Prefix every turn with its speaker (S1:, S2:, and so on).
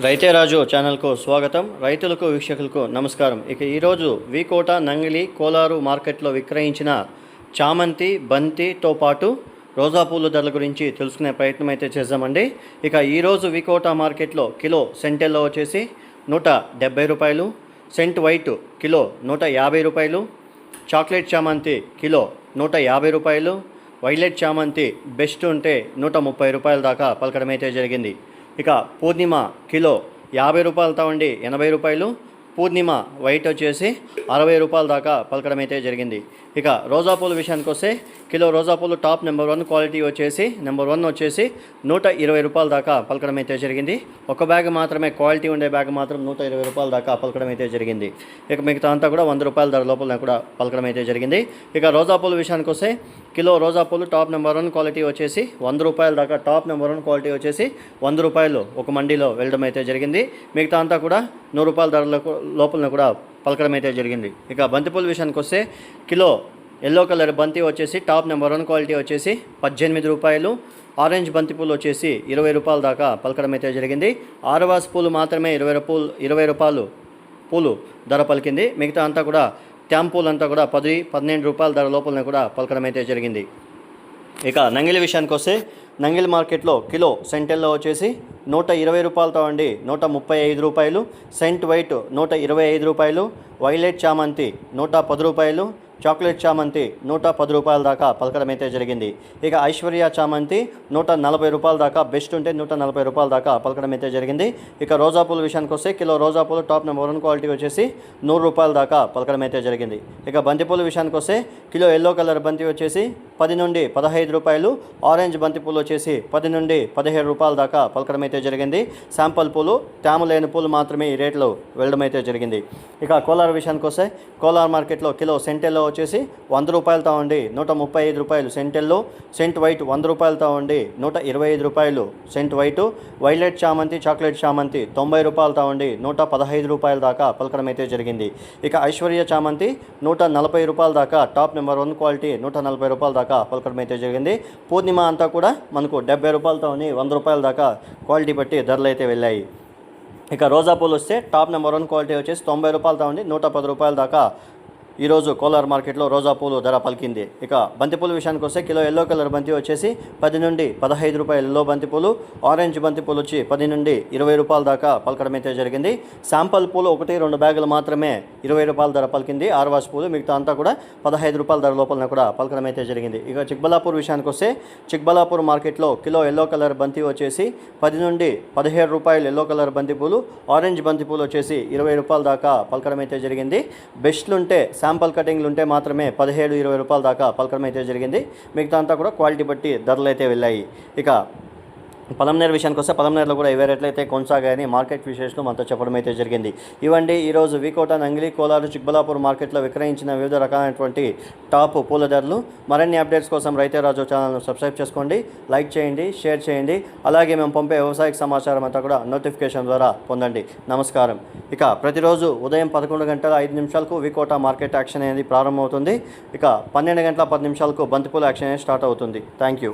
S1: రైతే రాజు ఛానల్కు స్వాగతం. రైతులకు వీక్షకులకు నమస్కారం. ఇక ఈరోజు వికోట నంగిలి కోలారు మార్కెట్లో విక్రయించిన చామంతి బంతితో పాటు రోజా పూల ధరల గురించి తెలుసుకునే ప్రయత్నం అయితే చేద్దామండి. ఇక ఈరోజు వికోట మార్కెట్లో కిలో సెంటెల్లో వచ్చేసి 170 రూపాయలు, సెంట్ వైట్ కిలో 150 రూపాయలు, చాక్లెట్ చామంతి కిలో 150 రూపాయలు, వైలెట్ చామంతి బెస్ట్ ఉంటే 130 రూపాయల దాకా పలకడం అయితే జరిగింది. ఇక పూర్ణిమ కిలో 50 రూపాయలతో ఉండి 80 రూపాయలు, పూర్ణిమ వైట్ వచ్చేసి 60 రూపాయల దాకా పలకడం అయితే జరిగింది. ఇక రోజా పూల విషయానికి వస్తే కిలో రోజా పూలు టాప్ నెంబర్ 1 క్వాలిటీ వచ్చేసి నెంబర్ 1 వచ్చేసి 120 రూపాయల దాకా పలకడం అయితే జరిగింది. ఒక బ్యాగ్ మాత్రమే క్వాలిటీ ఉండే బ్యాగ్ మాత్రం 120 రూపాయల దాకా పలకడం అయితే జరిగింది. ఇక మిగతా అంతా కూడా 100 రూపాయల ధర లోపల కూడా పలకడం అయితే జరిగింది. ఇక రోజా పూల విషయానికి వస్తే కిలో రోజా పూలు టాప్ నెంబర్ 1 క్వాలిటీ వచ్చేసి 100 రూపాయల దాకా టాప్ నెంబర్ 1 క్వాలిటీ వచ్చేసి 100 రూపాయలు ఒక మండీలో వెళ్ళడం అయితే జరిగింది. మిగతా అంతా కూడా 100 రూపాయల ధరలకు లోపల కూడా పలకడం అయితే జరిగింది. ఇక బంతిపూల విషయానికి వస్తే కిలో ఎల్లో కలర్ బంతి వచ్చేసి టాప్ నెంబర్ 1 క్వాలిటీ వచ్చేసి 18 రూపాయలు, ఆరెంజ్ బంతిపూలు వచ్చేసి 20 రూపాయల దాకా పలకడం అయితే జరిగింది. ఆరవాస్ పూలు మాత్రమే 20 రూపాయలు పూలు ధర పలికింది. మిగతా అంతా కూడా ట్యాంపూలు అంతా కూడా 10-12 రూపాయల ధర లోపలనే కూడా పలకడం అయితే జరిగింది. ఇక నంగిలి విషయానికి వస్తే నంగిలి మార్కెట్లో కిలో సెంటెల్లో వచ్చేసి 120 రూపాయలతో అండి 135 రూపాయలు, సెంట్ వైట్ 125 రూపాయలు, వైలెట్ చామంతి 110 రూపాయలు, చాక్లెట్ చామంతి 110 రూపాయల దాకా పలకడం అయితే జరిగింది. ఇక ఐశ్వర్య చామంతి 140 రూపాయల దాకా బెస్ట్ ఉంటే 140 రూపాయల దాకా పలకడం అయితే జరిగింది. ఇక రోజా పూల విషయానికి వస్తే కిలో రోజా పూలు టాప్ నెంబర్ 1 క్వాలిటీ వచ్చేసి 100 రూపాయల దాకా పలకడం అయితే జరిగింది. ఇక బంతిపూల విషయానికి వస్తే కిలో ఎల్లో కలర్ బంతి వచ్చేసి 10 నుండి 15 రూపాయలు, ఆరెంజ్ బంతిపూలు వచ్చేసి 10 నుండి 17 రూపాయల దాకా పలకడం అయితే జరిగింది. శాంపుల్ పూలు తేమ లేని పూలు మాత్రమే ఈ రేట్లో వెళ్ళడం అయితే జరిగింది. ఇక కోలార్ విషయానికి వస్తే కోలార్ మార్కెట్లో కిలో సెంటెల్లో వచ్చేసి 100 రూపాయలతో ఉండి 135 రూపాయలు సెంటెల్లో, సెంట్ వైట్ 100 రూపాయలతో ఉండి 125 రూపాయలు సెంట్ వైటు, వైలెట్ చామంతి చాక్లెట్ చామంతి 90 రూపాయలతో ఉండి 115 రూపాయల దాకా పలకడం అయితే జరిగింది. ఇక ఐశ్వర్య చామంతి 140 రూపాయల దాకా టాప్ నెంబర్ 1 క్వాలిటీ 140 రూపాయల దాకా పలకడం అయితే జరిగింది. పూర్ణిమ అంతా కూడా మనకు 70 రూపాయలతో 100 రూపాయల దాకా క్వాలిటీ బట్టి ధరలు అయితే వెళ్ళాయి. ఇక రోజా పూలు వస్తే టాప్ నెంబర్ 1 క్వాలిటీ వచ్చేసి 90 రూపాయలతో 110 రూపాయల దాకా ఈరోజు కోలార్ మార్కెట్లో రోజా పూలు ధర పలికింది. ఇక బంతిపూల విషయానికి వస్తే కిలో ఎల్లో కలర్ బంతి వచ్చేసి 10 నుండి 15 రూపాయలు ఎల్లో బంతిపూలు, ఆరెంజ్ బంతిపూలు వచ్చి 10 నుండి 20 రూపాయల దాకా పలకడం అయితే జరిగింది. శాంపుల్ పూలు 1-2 బ్యాగులు మాత్రమే 20 రూపాయల ధర పలికింది. ఆర్వాస్ పూలు మిగతా అంతా కూడా 15 రూపాయల ధర లోపల కూడా పలకడం అయితే జరిగింది. ఇక చిక్బలాపూర్ విషయానికి వస్తే చిక్బలాపూర్ మార్కెట్లో కిలో ఎల్లో కలర్ బంతి వచ్చేసి 10 నుండి 17 రూపాయలు ఎల్లో కలర్ బంతిపూలు, ఆరెంజ్ బంతిపూలు వచ్చేసి 20 రూపాయల దాకా పలకడం అయితే జరిగింది. బెస్ట్లుంటే శాంపుల్ కటింగ్లు ఉంటే మాత్రమే 17-20 రూపాయల దాకా పలకడం అయితే జరిగింది. మిగతా అంతా కూడా క్వాలిటీ బట్టి ధరలు అయితే వెళ్ళాయి. ఇక పలంనేరు విషయానికి వస్తే పలంనేరులో కూడా ఇవే రేట్లు అయితే కొనసాగాయని మార్కెట్ విశేషాలు మనతో చెప్పడం అయితే జరిగింది. ఇవండి ఈరోజు వికోట నంగిలి కోలారు చిక్బలాపూర్ మార్కెట్లో విక్రయించిన వివిధ రకాలైనటువంటి టాప్ పూల ధరలు. మరిన్ని అప్డేట్స్ కోసం రైతే రాజు ఛానల్ను సబ్స్క్రైబ్ చేసుకోండి, లైక్ చేయండి, షేర్ చేయండి. అలాగే మేము పంపే వ్యవసాయ సమాచారం అంతా కూడా నోటిఫికేషన్ ద్వారా పొందండి. నమస్కారం. ఇక ప్రతిరోజు ఉదయం 11:05 వికోట మార్కెట్ యాక్షన్ అనేది ప్రారంభమవుతుంది. ఇక 12:10 బంతిపూల యాక్షన్ అనేది స్టార్ట్ అవుతుంది. Thank you.